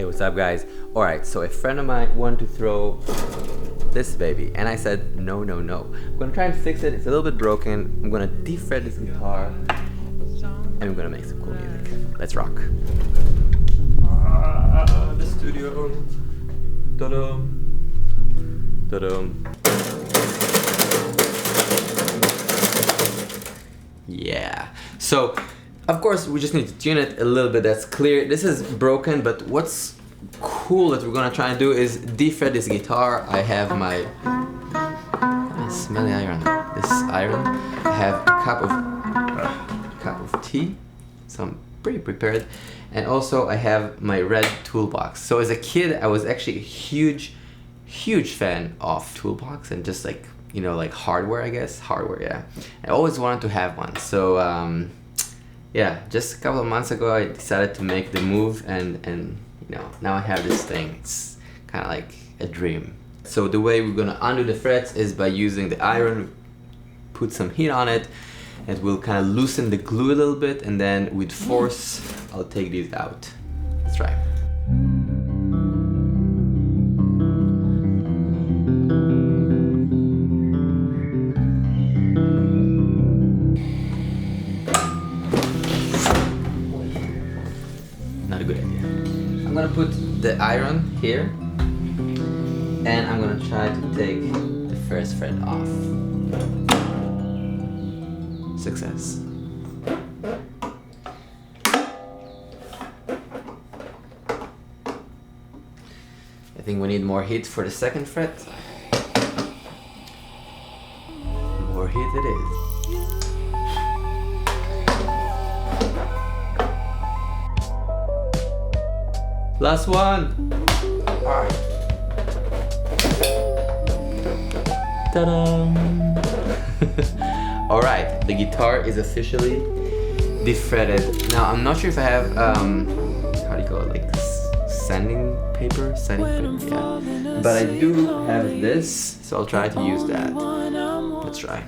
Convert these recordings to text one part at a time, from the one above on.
what's up guys? Alright, so a friend of mine wanted to throw this baby and I said no. I'm gonna try and fix it. It's a little bit broken. I'm gonna defret this guitar and we're gonna make some cool music. Let's rock. The studio. Da-dum. Da-dum. Yeah. So of course we just need to tune it a little bit. That's clear. This is broken, but what's cool that we're gonna try and do is defret this guitar. I have my smelly iron. This iron. I have a cup of tea, so I'm pretty prepared. And also I have my red toolbox. So as a kid, I was actually a huge fan of toolbox and just like, you know, like hardware, I guess. Hardware, yeah. I always wanted to have one. So yeah, just a couple of months ago, I decided to make the move and you know, now I have this thing. It's kind of like a dream. So the way we're gonna undo the frets is by using the iron, put some heat on it, and we'll kind of loosen the glue a little bit, and then with force, I'll take these out. Let's try. Not a good idea. I'm gonna put the iron here, and I'm gonna try to take the first fret off. Success. I think we need more heat for the second fret. More heat it is. Last one. Ta-da! Alright, the guitar is officially defretted. Now I'm not sure if I have how do you call it, like sanding paper? Yeah. But I do have this, so I'll try to use that. Let's try.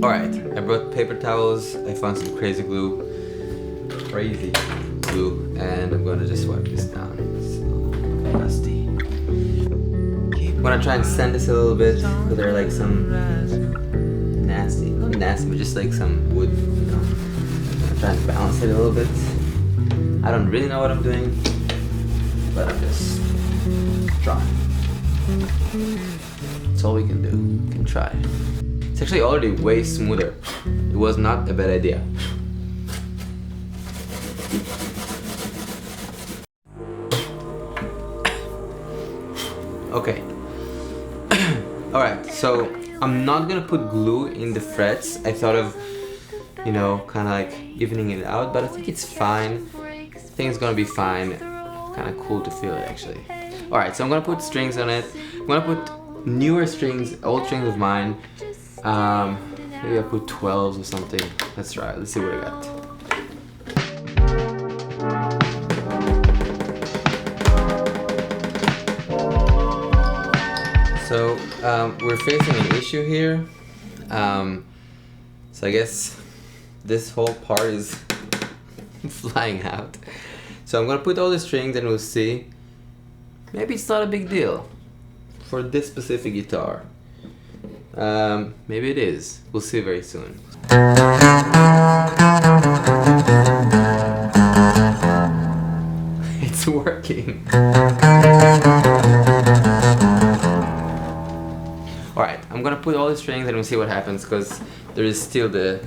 Alright, I brought paper towels, I found some crazy glue, and I'm gonna just wipe this down. It's a little rusty. I'm gonna try and sand this a little bit, because there are like some not nasty, but just like some wood, you know. I'm gonna try and balance it a little bit. I don't really know what I'm doing, but I'm just trying. That's all we can do. We can try. It's actually already way smoother. It was not a bad idea. Okay. Alright, so I'm not gonna put glue in the frets. I thought of, you know, kind of like evening it out, but I think it's fine. I think it's gonna be fine. Kind of cool to feel it actually. Alright, so I'm gonna put strings on it. I'm gonna put newer strings, old strings of mine. Maybe I'll put 12s or something. Let's try it. Let's see what I got. So we're facing an issue here. So I guess this whole part is flying out. So I'm gonna put all the strings and we'll see. Maybe it's not a big deal for this specific guitar. Maybe it is. We'll see very soon. It's working. Alright, I'm gonna put all the strings and we'll see what happens, because there is still the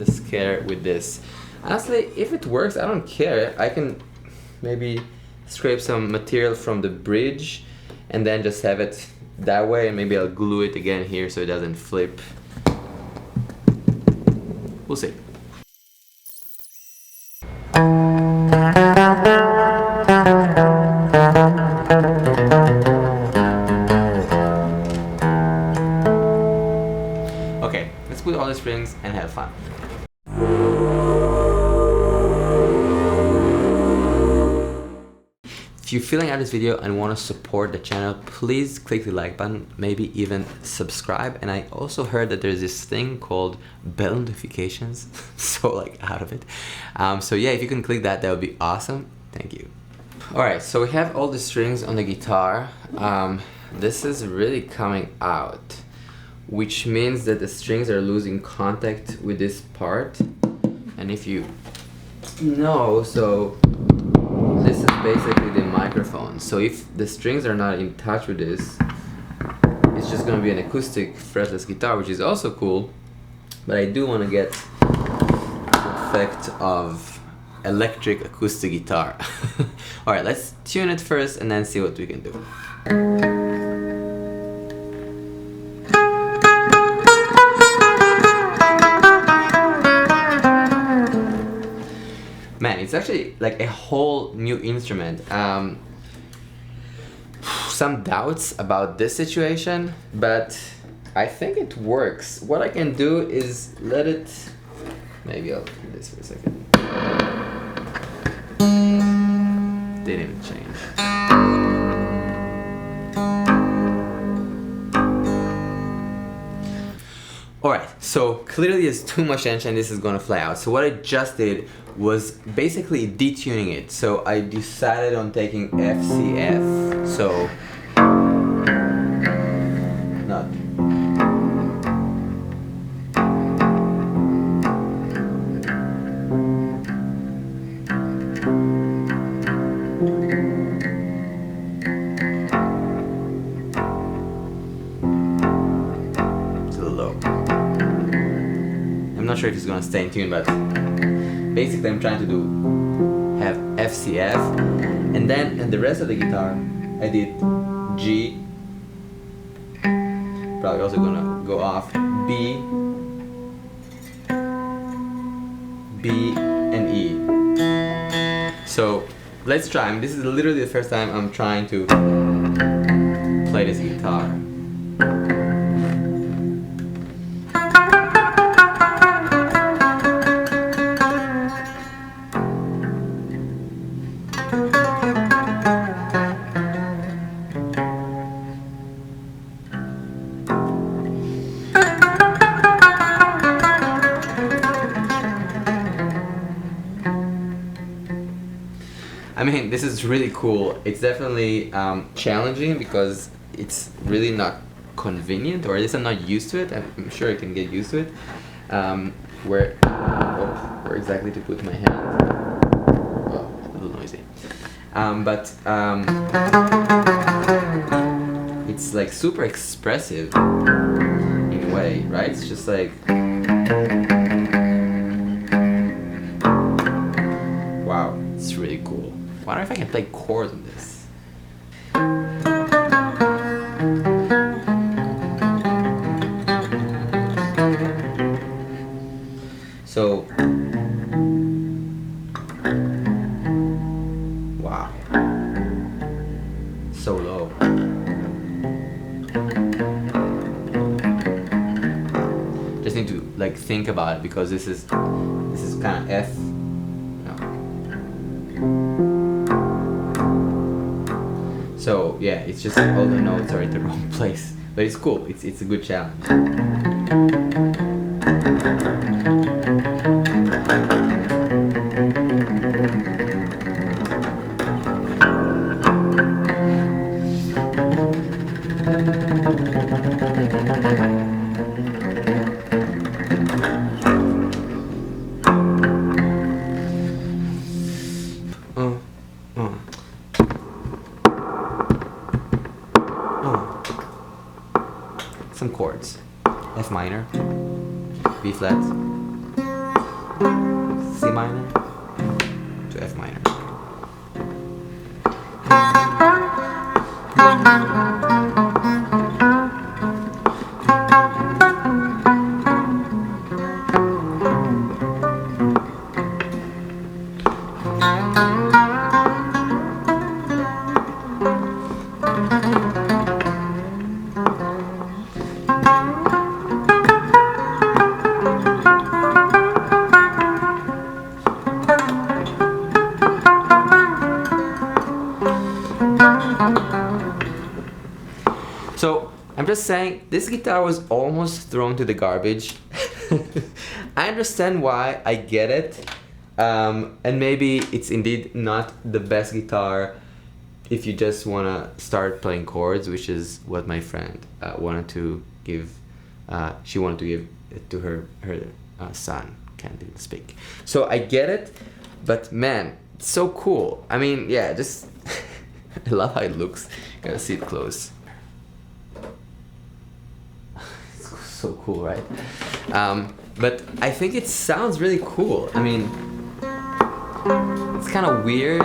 scare with this. Honestly, if it works, I don't care. I can maybe scrape some material from the bridge and then just have it that way, and maybe I'll glue it again here so it doesn't flip. We'll see. Okay, let's put all the strings and have fun. If you're feeling out this video and want to support the channel, please click the like button, maybe even subscribe. And I also heard that there's this thing called bell notifications, so like out of it. So yeah, if you can click that, that would be awesome. Thank you. Alright, so we have all the strings on the guitar. This is really coming out, which means that the strings are losing contact with this part. And if you know, so this is basically the microphone. So if the strings are not in touch with this, it's just going to be an acoustic fretless guitar, which is also cool. But I do want to get the effect of electric acoustic guitar. Alright, let's tune it first and then see what we can do. Man, it's actually like a whole new instrument. Some doubts about this situation, but I think it works. What I can do is let it... Maybe I'll do this for a second. Didn't change. Alright, so clearly there's too much tension, this is gonna fly out. So what I just did was basically detuning it. So I decided on taking F, C, F. So not. I'm not sure if it's gonna stay in tune, but basically I'm trying to have F, C, F, and then in the rest of the guitar I did G, probably also gonna go off B, B, and E. So let's try. This is literally the first time I'm trying to play this guitar. I mean, this is really cool. It's definitely challenging because it's really not convenient, or at least I'm not used to it. I'm sure I can get used to it. Where exactly to put my hand? Oh, a little noisy. It's like super expressive in a way, right? It's just like. Wow, it's really cool. I wonder if I can play chords on this. So, wow, so low. Just need to like think about it because this is kind of F. So yeah, it's just all the notes are in the wrong place, but it's cool. It's a good challenge. Some chords. F minor, B flat, C minor to F minor. So I'm just saying, this guitar was almost thrown to the garbage. I understand why, I get it. And maybe it's indeed not the best guitar if you just want to start playing chords, which is what my friend wanted to give. She wanted to give it to her son. Can't even speak. So I get it, but man, it's so cool. I mean, yeah, just I love how it looks. Gotta see it close. It's so cool, right? But I think it sounds really cool. I mean, it's kind of weird.